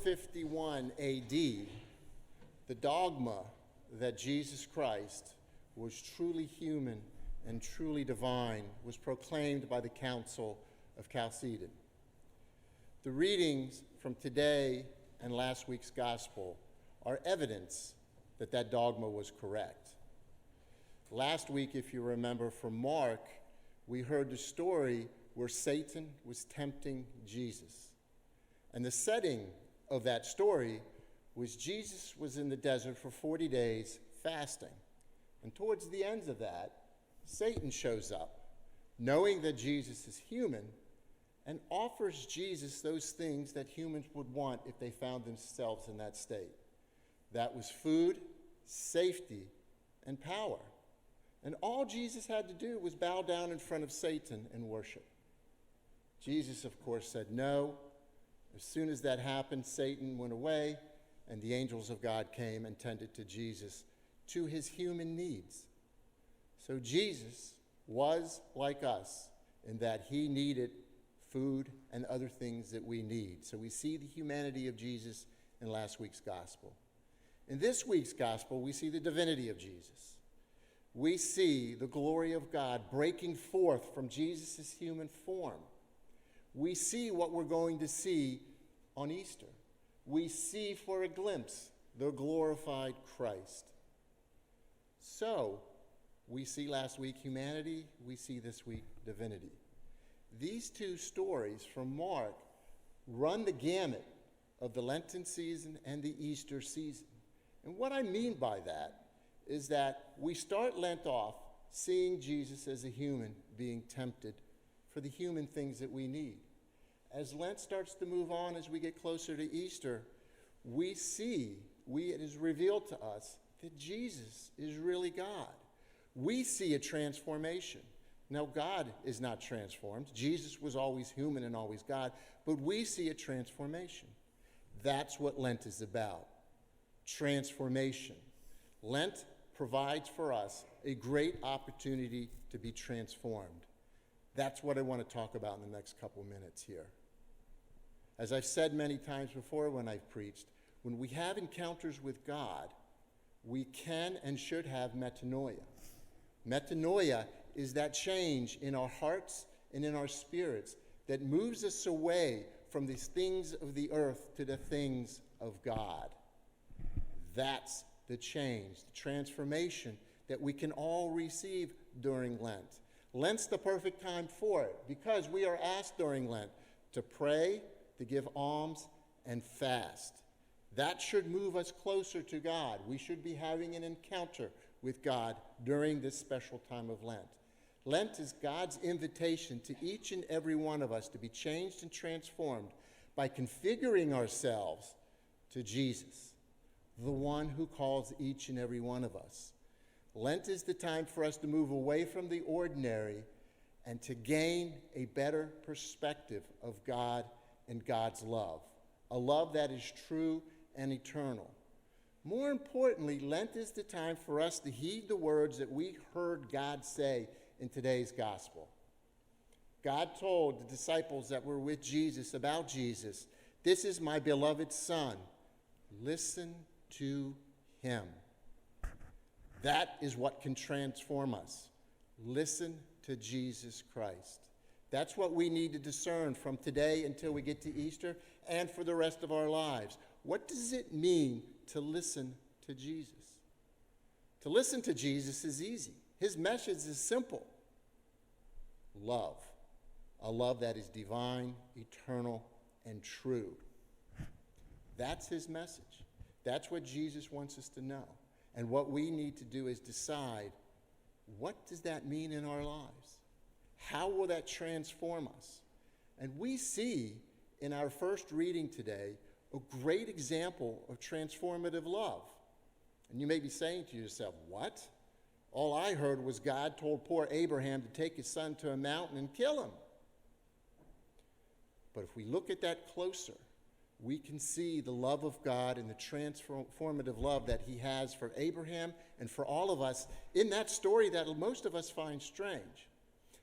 451 AD, the dogma that Jesus Christ was truly human and truly divine was proclaimed by the Council of Chalcedon. The readings from today and last week's gospel are evidence that that dogma was correct. Last week, if you remember from Mark, we heard the story where Satan was tempting Jesus. And the setting of that story was Jesus was in the desert for 40 days fasting. And towards the end of that, Satan shows up, knowing that Jesus is human, and offers Jesus those things that humans would want if they found themselves in that state. That was food, safety, and power. And all Jesus had to do was bow down in front of Satan and worship. Jesus, of course, said no. As soon as that happened, Satan went away, and the angels of God came and tended to Jesus, to his human needs. So Jesus was like us in that he needed food and other things that we need. So we see the humanity of Jesus in last week's gospel. In this week's gospel, we see the divinity of Jesus. We see the glory of God breaking forth from Jesus' human form. We see what we're going to see on Easter. We see for a glimpse the glorified Christ. So, we see last week humanity, we see this week divinity. These two stories from Mark run the gamut of the Lenten season and the Easter season. And what I mean by that is that we start Lent off seeing Jesus as a human being tempted for the human things that we need. As Lent starts to move on, as we get closer to Easter, it is revealed to us that Jesus is really God. We see a transformation. Now, God is not transformed. Jesus was always human and always God, but we see a transformation. That's what Lent is about, transformation. Lent provides for us a great opportunity to be transformed. That's what I want to talk about in the next couple minutes here. As I've said many times before when I've preached, when we have encounters with God, we can and should have metanoia. Metanoia is that change in our hearts and in our spirits that moves us away from these things of the earth to the things of God. That's the change, the transformation that we can all receive during Lent. Lent's the perfect time for it because we are asked during Lent to pray, to give alms, and fast. That should move us closer to God. We should be having an encounter with God during this special time of Lent. Lent is God's invitation to each and every one of us to be changed and transformed by configuring ourselves to Jesus, the one who calls each and every one of us. Lent is the time for us to move away from the ordinary and to gain a better perspective of God and God's love, a love that is true and eternal. More importantly, Lent is the time for us to heed the words that we heard God say in today's gospel. God told the disciples that were with Jesus about Jesus, "This is my beloved Son. Listen to him." That is what can transform us. Listen to Jesus Christ. That's what we need to discern from today until we get to Easter and for the rest of our lives. What does it mean to listen to Jesus? To listen to Jesus is easy. His message is simple. Love. A love that is divine, eternal, and true. That's his message. That's what Jesus wants us to know. And what we need to do is decide, what does that mean in our lives? How will that transform us? And we see in our first reading today a great example of transformative love. And you may be saying to yourself, what? All I heard was God told poor Abraham to take his son to a mountain and kill him. But if we look at that closer, we can see the love of God and the transformative love that he has for Abraham and for all of us in that story that most of us find strange.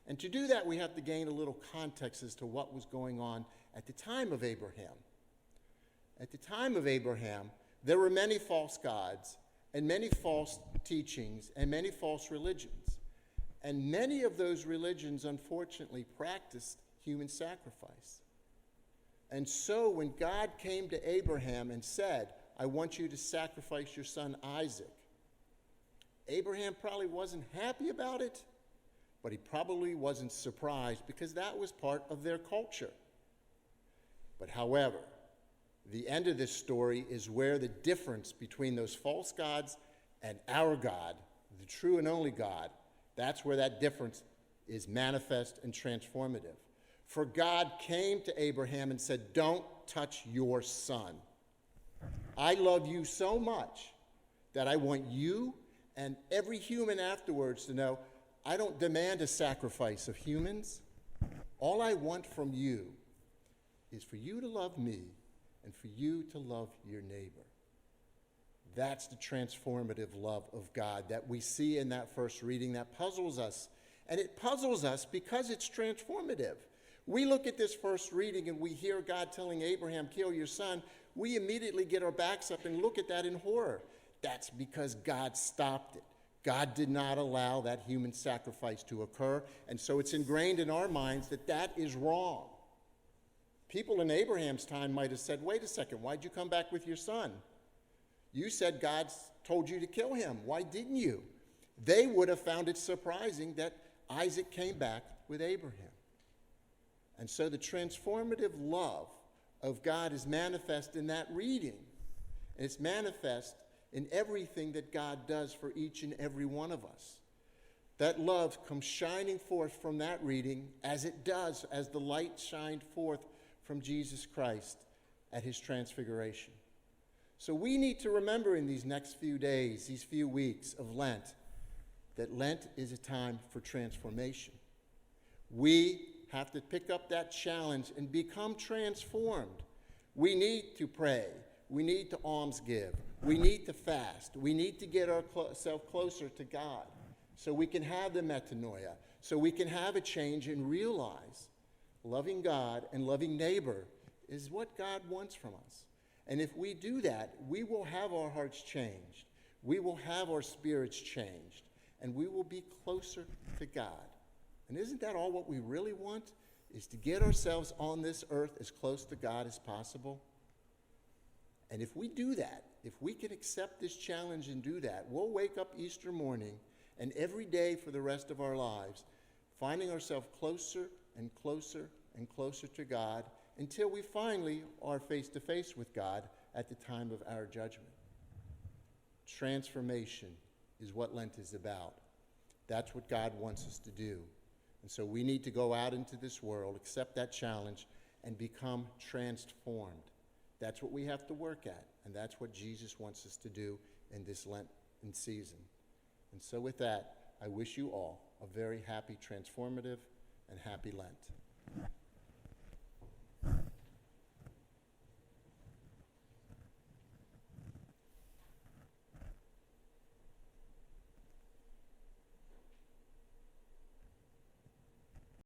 And to do that, we have to gain a little context as to what was going on at the time of Abraham. At the time of Abraham, there were many false gods and many false teachings and many false religions. And many of those religions, unfortunately, practiced human sacrifice. And so when God came to Abraham and said, I want you to sacrifice your son Isaac, Abraham probably wasn't happy about it, but he probably wasn't surprised because that was part of their culture. But however, the end of this story is where the difference between those false gods and our God, the true and only God, that's where that difference is manifest and transformative. For God came to Abraham and said, don't touch your son. I love you so much that I want you and every human afterwards to know I don't demand a sacrifice of humans. All I want from you is for you to love me and for you to love your neighbor. That's the transformative love of God that we see in that first reading that puzzles us. And it puzzles us because it's transformative. We look at this first reading and we hear God telling Abraham, kill your son. We immediately get our backs up and look at that in horror. That's because God stopped it. God did not allow that human sacrifice to occur. And so it's ingrained in our minds that that is wrong. People in Abraham's time might have said, wait a second, why'd you come back with your son? You said God told you to kill him. Why didn't you? They would have found it surprising that Isaac came back with Abraham. And so the transformative love of God is manifest in that reading. And it's manifest in everything that God does for each and every one of us. That love comes shining forth from that reading as it does, as the light shined forth from Jesus Christ at his transfiguration. So we need to remember in these next few days, these few weeks of Lent, that Lent is a time for transformation. We have to pick up that challenge and become transformed. We need to pray. We need to alms give. We need to fast. We need to get ourselves closer to God so we can have the metanoia, so we can have a change and realize loving God and loving neighbor is what God wants from us. And if we do that, we will have our hearts changed. We will have our spirits changed. And we will be closer to God. And isn't that all what we really want? Is to get ourselves on this earth as close to God as possible? And if we do that, if we can accept this challenge and do that, we'll wake up Easter morning and every day for the rest of our lives, finding ourselves closer and closer and closer to God until we finally are face to face with God at the time of our judgment. Transformation is what Lent is about. That's what God wants us to do. And so we need to go out into this world, accept that challenge, and become transformed. That's what we have to work at, and that's what Jesus wants us to do in this Lenten season. And so with that, I wish you all a very happy, transformative, and happy Lent.